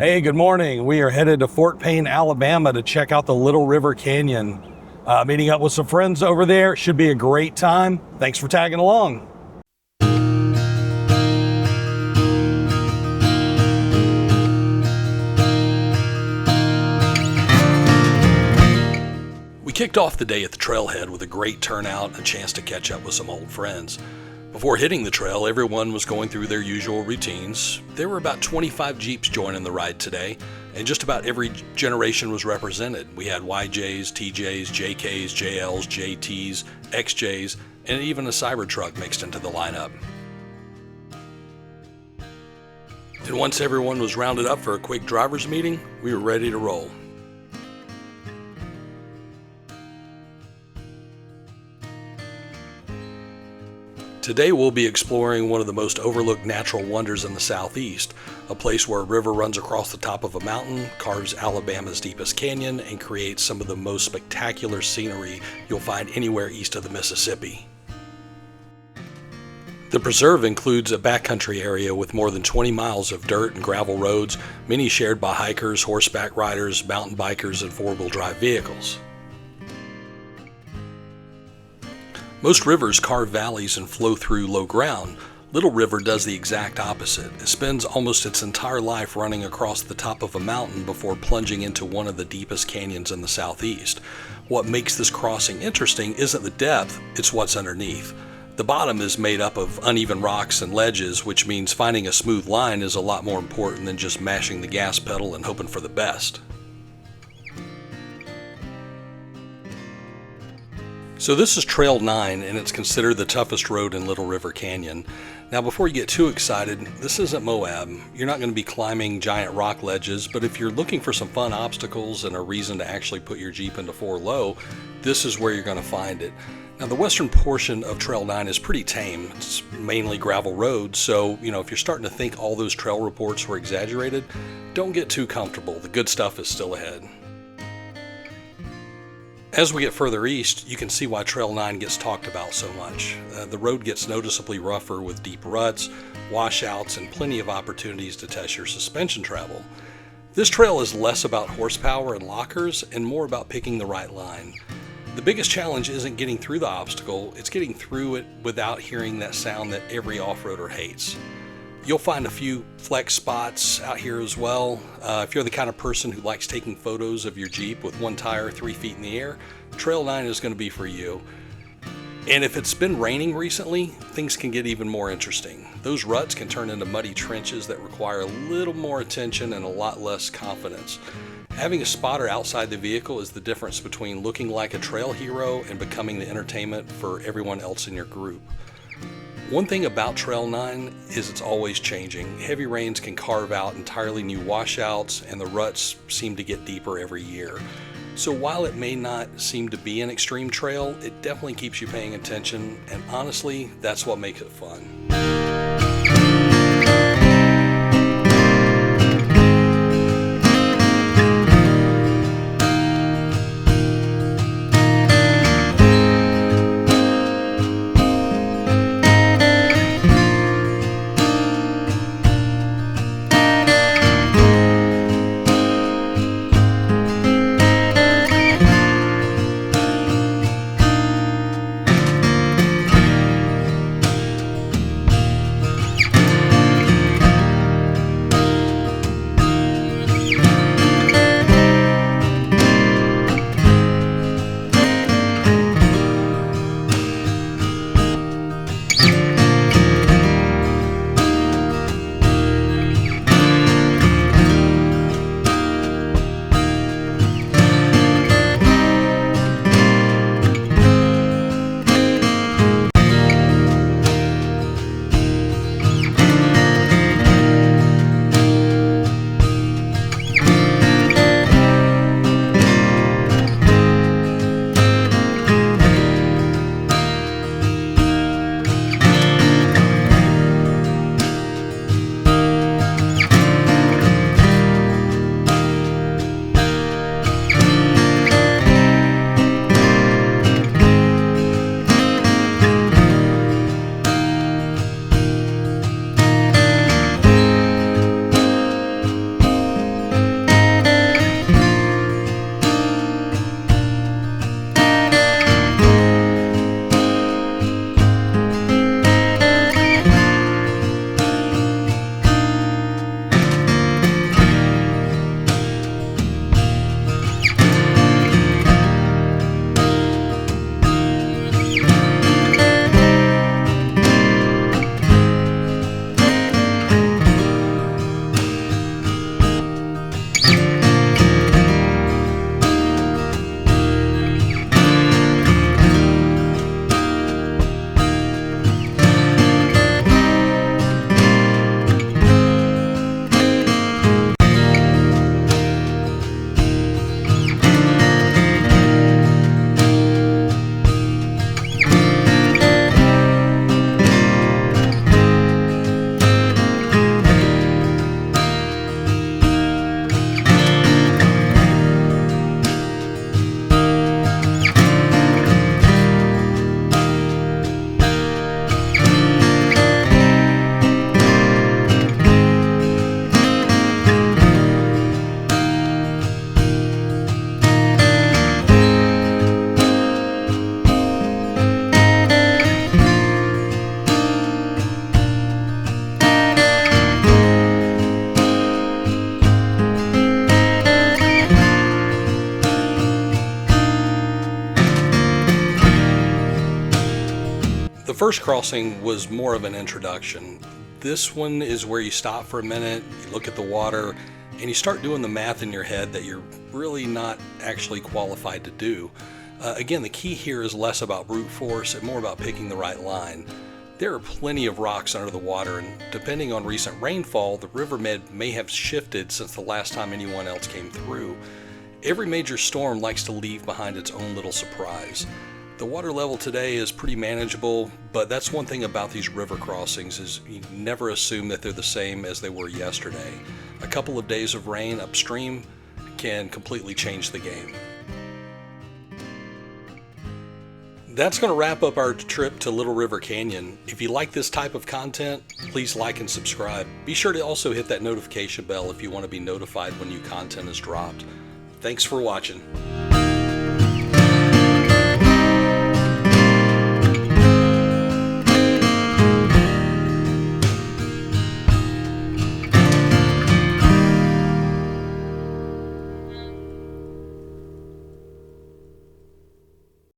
Hey, good morning. We are headed to Fort Payne, Alabama to check out the Little River Canyon. Meeting up with some friends over there. Should be a great time. Thanks for tagging along. We kicked off the day at the trailhead with a great turnout and a chance to catch up with some old friends. Before hitting the trail, everyone was going through their usual routines. There were about 25 Jeeps joining the ride today, and just about every generation was represented. We had YJs, TJs, JKs, JLs, JTs, XJs, and even a Cybertruck mixed into the lineup. And once everyone was rounded up for a quick driver's meeting, we were ready to roll. Today we'll be exploring one of the most overlooked natural wonders in the Southeast, a place where a river runs across the top of a mountain, carves Alabama's deepest canyon, and creates some of the most spectacular scenery you'll find anywhere east of the Mississippi. The preserve includes a backcountry area with more than 20 miles of dirt and gravel roads, many shared by hikers, horseback riders, mountain bikers, and four-wheel drive vehicles. Most rivers carve valleys and flow through low ground. Little River does the exact opposite. It spends almost its entire life running across the top of a mountain before plunging into one of the deepest canyons in the Southeast. What makes this crossing interesting isn't the depth, it's what's underneath. The bottom is made up of uneven rocks and ledges, which means finding a smooth line is a lot more important than just mashing the gas pedal and hoping for the best. So this is Trail 9, and it's considered the toughest road in Little River Canyon. Now before you get too excited, this isn't Moab. You're not going to be climbing giant rock ledges, but if you're looking for some fun obstacles and a reason to actually put your Jeep into 4-low, this is where you're going to find it. Now the western portion of Trail 9 is pretty tame. It's mainly gravel roads, so if you're starting to think all those trail reports were exaggerated, don't get too comfortable. The good stuff is still ahead. As we get further east, you can see why Trail 9 gets talked about so much. The road gets noticeably rougher with deep ruts, washouts, and plenty of opportunities to test your suspension travel. This trail is less about horsepower and lockers and more about picking the right line. The biggest challenge isn't getting through the obstacle, it's getting through it without hearing that sound that every off-roader hates. You'll find a few flex spots out here as well. If you're the kind of person who likes taking photos of your Jeep with one tire 3 feet in the air, Trail 9 is going to be for you. And if it's been raining recently, things can get even more interesting. Those ruts can turn into muddy trenches that require a little more attention and a lot less confidence. Having a spotter outside the vehicle is the difference between looking like a trail hero and becoming the entertainment for everyone else in your group. One thing about Trail 9 is it's always changing. Heavy rains can carve out entirely new washouts, and the ruts seem to get deeper every year. So while it may not seem to be an extreme trail, it definitely keeps you paying attention, and honestly, that's what makes it fun. first crossing was more of an introduction. This one is where you stop for a minute, you look at the water, and you start doing the math in your head that you're really not actually qualified to do. Again, the key here is less about brute force and more about picking the right line. There are plenty of rocks under the water, and depending on recent rainfall, the riverbed may have shifted since the last time anyone else came through. Every major storm likes to leave behind its own little surprise. The water level today is pretty manageable, but that's one thing about these river crossings is you never assume that they're the same as they were yesterday. A couple of days of rain upstream can completely change the game. That's going to wrap up our trip to Little River Canyon. If you like this type of content, please like and subscribe. Be sure to also hit that notification bell if you want to be notified when new content is dropped. Thanks for watching.